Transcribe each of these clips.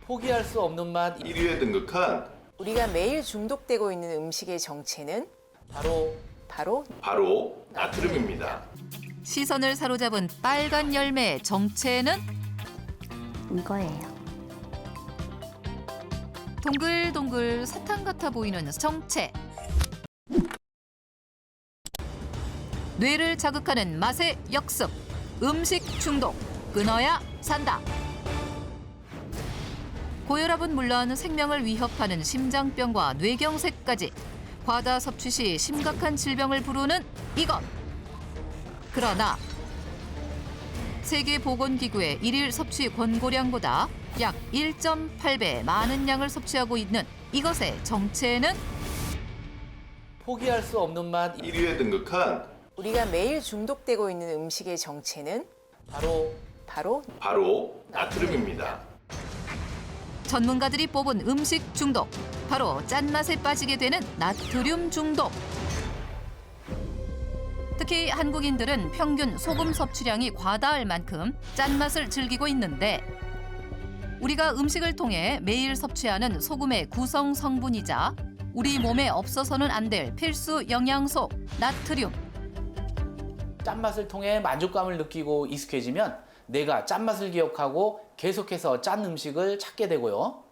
포기할 수 없는 맛 1위에 등극한 우리가 매일 중독되고 있는 음식의 정체는 바로 나트륨입니다. 시선을 사로잡은 빨간 열매의 정체는 이거예요. 동글동글 사탕 같아 보이는 정체. 뇌를 자극하는 맛의 역습. 음식 중독. 끊어야 산다. 고혈압은 물론 생명을 위협하는 심장병과 뇌경색까지 과다 섭취 시 심각한 질병을 부르는 이것. 그러나 세계보건기구의 일일 섭취 권고량보다 약 1.8배 많은 양을 섭취하고 있는 이것의 정체는 포기할 수 없는 맛 1위에 등극한 우리가 매일 중독되고 있는 음식의 정체는 바로 나트륨입니다. 전문가들이 뽑은 음식 중독. 바로 짠맛에 빠지게 되는 나트륨 중독. 특히 한국인들은 평균 소금 섭취량이 과다할 만큼 짠맛을 즐기고 있는데 우리가 음식을 통해 매일 섭취하는 소금의 구성 성분이자 우리 몸에 없어서는 안 될 필수 영양소 나트륨. 짠맛을 통해 만족감을 느끼고 익숙해지면 내가 짠맛을 기억하고 계속해서 짠 음식을 찾게 되고요.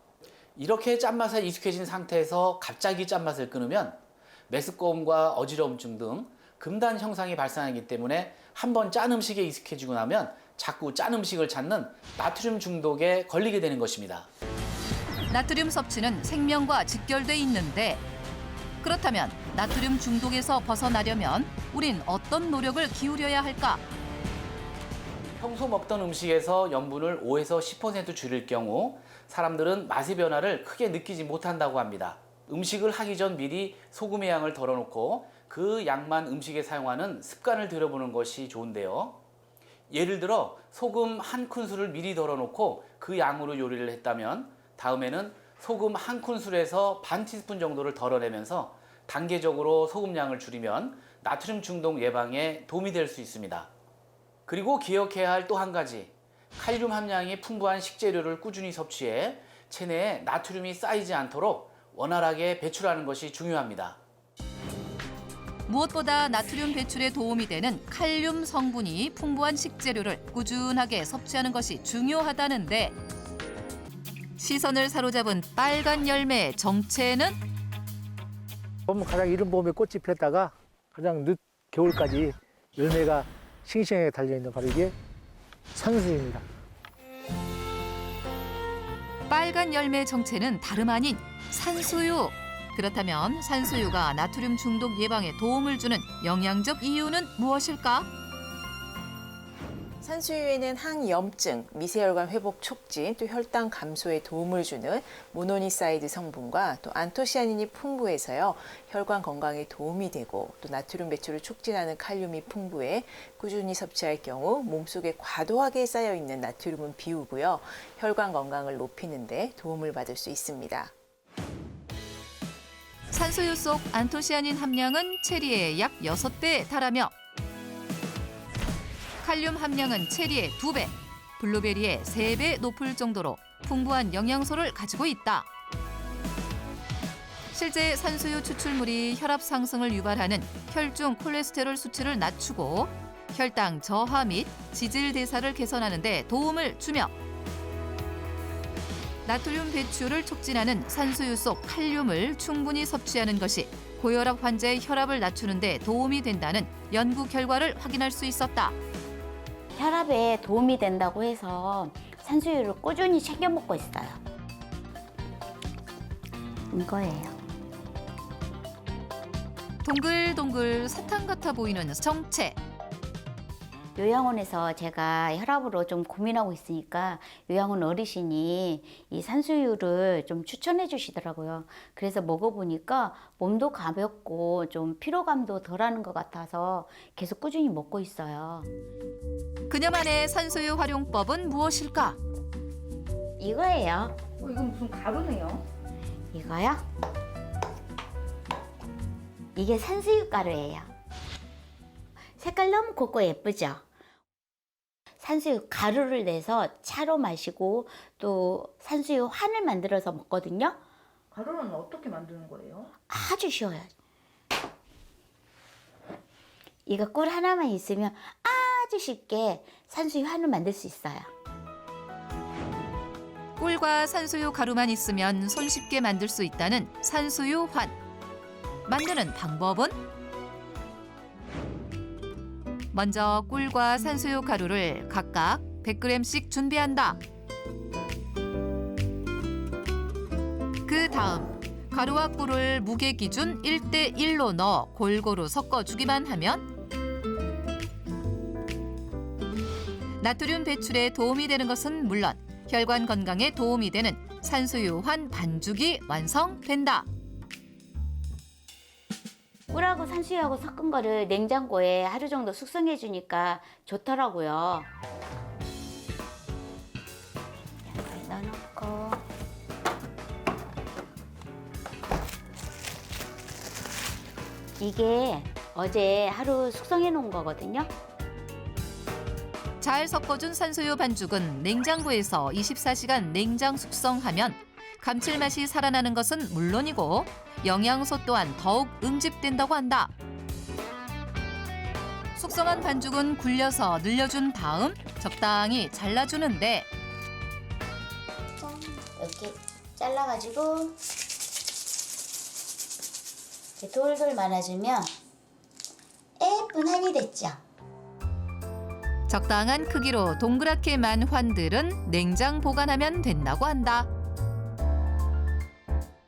이렇게 짠맛에 익숙해진 상태에서 갑자기 짠맛을 끊으면 메스꺼움과 어지러움증 등 금단 현상이 발생하기 때문에 한번 짠 음식에 익숙해지고 나면 자꾸 짠 음식을 찾는 나트륨 중독에 걸리게 되는 것입니다. 나트륨 섭취는 생명과 직결돼 있는데 그렇다면 나트륨 중독에서 벗어나려면 우린 어떤 노력을 기울여야 할까? 평소 먹던 음식에서 염분을 5에서 10% 줄일 경우 사람들은 맛의 변화를 크게 느끼지 못한다고 합니다. 음식을 하기 전 미리 소금의 양을 덜어놓고 그 양만 음식에 사용하는 습관을 들여보는 것이 좋은데요. 예를 들어 소금 한 큰술을 미리 덜어놓고 그 양으로 요리를 했다면 다음에는 소금 한 큰술에서 반 티스푼 정도를 덜어내면서 단계적으로 소금량을 줄이면 나트륨 중독 예방에 도움이 될 수 있습니다. 그리고 기억해야 할 또 한 가지, 칼륨 함량이 풍부한 식재료를 꾸준히 섭취해 체내에 나트륨이 쌓이지 않도록 원활하게 배출하는 것이 중요합니다. 무엇보다 나트륨 배출에 도움이 되는 칼륨 성분이 풍부한 식재료를 꾸준하게 섭취하는 것이 중요하다는데 시선을 사로잡은 빨간 열매의 정체는 봄 가장 이른 봄에 꽃이 피었다가 가장 늦 겨울까지 열매가 싱싱하게 달려있는 바로 이게 산수유입니다. 빨간 열매의 정체는 다름 아닌 산수유. 그렇다면 산수유가 나트륨 중독 예방에 도움을 주는 영양적 이유는 무엇일까? 산수유에는 항염증, 미세혈관 회복 촉진, 또 혈당 감소에 도움을 주는 모노니사이드 성분과 또 안토시아닌이 풍부해서요. 혈관 건강에 도움이 되고 또 나트륨 배출을 촉진하는 칼륨이 풍부해 꾸준히 섭취할 경우 몸속에 과도하게 쌓여 있는 나트륨은 비우고요. 혈관 건강을 높이는 데 도움을 받을 수 있습니다. 산수유 속 안토시아닌 함량은 체리의 약 6배에 달하며 칼륨 함량은 체리의 2배, 블루베리의 3배 높을 정도로 풍부한 영양소를 가지고 있다. 실제 산수유 추출물이 혈압 상승을 유발하는 혈중 콜레스테롤 수치를 낮추고 혈당 저하 및 지질 대사를 개선하는 데 도움을 주며 나트륨 배출을 촉진하는 산수유 속 칼륨을 충분히 섭취하는 것이 고혈압 환자의 혈압을 낮추는 데 도움이 된다는 연구 결과를 확인할 수 있었다. 혈압에 도움이 된다고 해서 산수유를 꾸준히 챙겨 먹고 있어요. 이거예요. 동글동글 사탕 같아 보이는 정체. 요양원에서 제가 혈압으로 좀 고민하고 있으니까 요양원 어르신이 이 산수유를 좀 추천해 주시더라고요. 그래서 먹어보니까 몸도 가볍고 좀 피로감도 덜하는 것 같아서 계속 꾸준히 먹고 있어요. 그녀만의 산수유 활용법은 무엇일까? 이거예요. 이건 무슨 가루네요? 이거요? 이게 산수유 가루예요. 색깔 너무 곱고 예쁘죠? 산수유 가루를 내서 차로 마시고 또 산수유 환을 만들어서 먹거든요. 가루는 어떻게 만드는 거예요? 아주 쉬워요. 이거 꿀 하나만 있으면 아주 쉽게 산수유 환을 만들 수 있어요. 꿀과 산수유 가루만 있으면 손쉽게 만들 수 있다는 산수유 환. 만드는 방법은? 먼저 꿀과 산수유 가루를 각각 100g씩 준비한다. 그 다음 가루와 꿀을 무게 기준 1대1로 넣어 골고루 섞어주기만 하면 나트륨 배출에 도움이 되는 것은 물론 혈관 건강에 도움이 되는 산수유환 반죽이 완성된다. 꿀하고 산수유하고 섞은 거를 냉장고에 하루 정도 숙성해 주니까 좋더라고요. 이렇게 넣어놓고 이게 어제 하루 숙성해 놓은 거거든요. 잘 섞어준 산수유 반죽은 냉장고에서 24시간 냉장 숙성하면 감칠맛이 살아나는 것은 물론이고 영양소 또한 더욱 응집된다고 한다. 숙성한 반죽은 굴려서 늘려준 다음 적당히 잘라주는데 이렇게 잘라가지고 이렇게 돌돌 말아주면 예쁜 환이 됐죠. 적당한 크기로 동그랗게 만 환들은 냉장 보관하면 된다고 한다.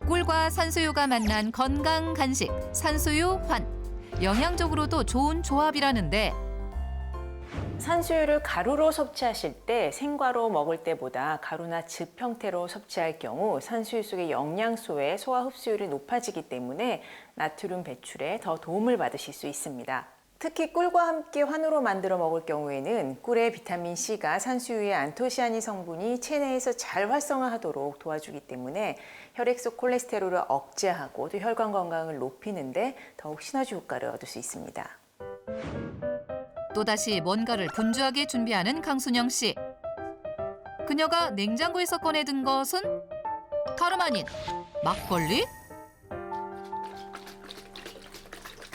꿀과 산수유가 만난 건강 간식 산수유 환. 영양적으로도 좋은 조합이라는데 산수유를 가루로 섭취하실 때 생과로 먹을 때보다 가루나 즙 형태로 섭취할 경우 산수유 속의 영양소의 소화 흡수율이 높아지기 때문에 나트륨 배출에 더 도움을 받으실 수 있습니다. 특히 꿀과 함께 환으로 만들어 먹을 경우에는 꿀의 비타민C가 산수유의 안토시아닌 성분이 체내에서 잘 활성화하도록 도와주기 때문에 혈액 속 콜레스테롤을 억제하고 또 혈관 건강을 높이는 데 더욱 시너지 효과를 얻을 수 있습니다. 또다시 뭔가를 분주하게 준비하는 강순영 씨. 그녀가 냉장고에서 꺼내든 것은 다름 아닌 막걸리?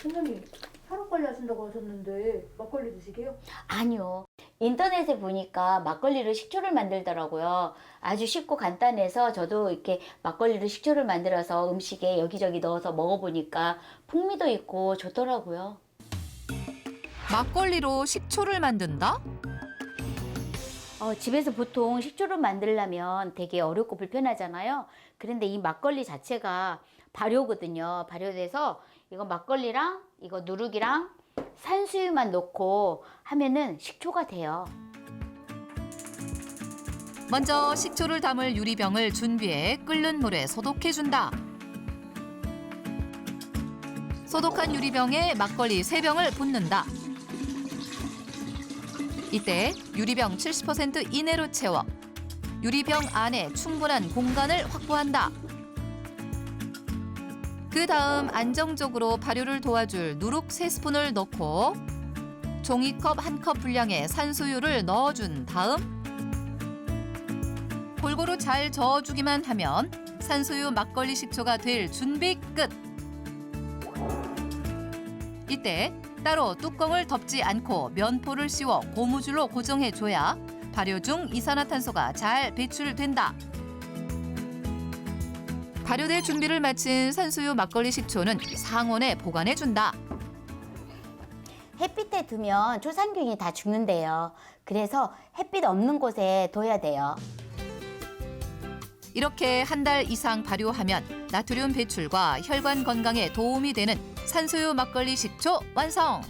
선생님, 사랑관리 하신다고 하셨는데 막걸리 드시게요? 아니요. 인터넷에 보니까 막걸리로 식초를 만들더라고요. 아주 쉽고 간단해서 저도 이렇게 막걸리로 식초를 만들어서 음식에 여기저기 넣어서 먹어보니까 풍미도 있고 좋더라고요. 막걸리로 식초를 만든다? 집에서 보통 식초를 만들려면 되게 어렵고 불편하잖아요. 그런데 이 막걸리 자체가 발효거든요. 발효돼서 이거 막걸리랑 이거 누룩이랑 산수유만 넣고 하면은 식초가 돼요. 먼저 식초를 담을 유리병을 준비해 끓는 물에 소독해준다. 소독한 유리병에 막걸리 3병을 붓는다. 이때 유리병 70% 이내로 채워 유리병 안에 충분한 공간을 확보한다. 그 다음 안정적으로 발효를 도와줄 누룩 3스푼을 넣고 종이컵 1컵 분량의 산수유를 넣어준 다음 골고루 잘 저어주기만 하면 산수유 막걸리 식초가 될 준비 끝. 이때 따로 뚜껑을 덮지 않고 면포를 씌워 고무줄로 고정해줘야 발효 중 이산화탄소가 잘 배출된다. 발효될 준비를 마친 산수유 막걸리 식초는 상온에 보관해준다. 햇빛에 두면 초산균이 다 죽는데요. 그래서 햇빛 없는 곳에 둬야 돼요. 이렇게 한 달 이상 발효하면 나트륨 배출과 혈관 건강에 도움이 되는 산수유 막걸리 식초 완성!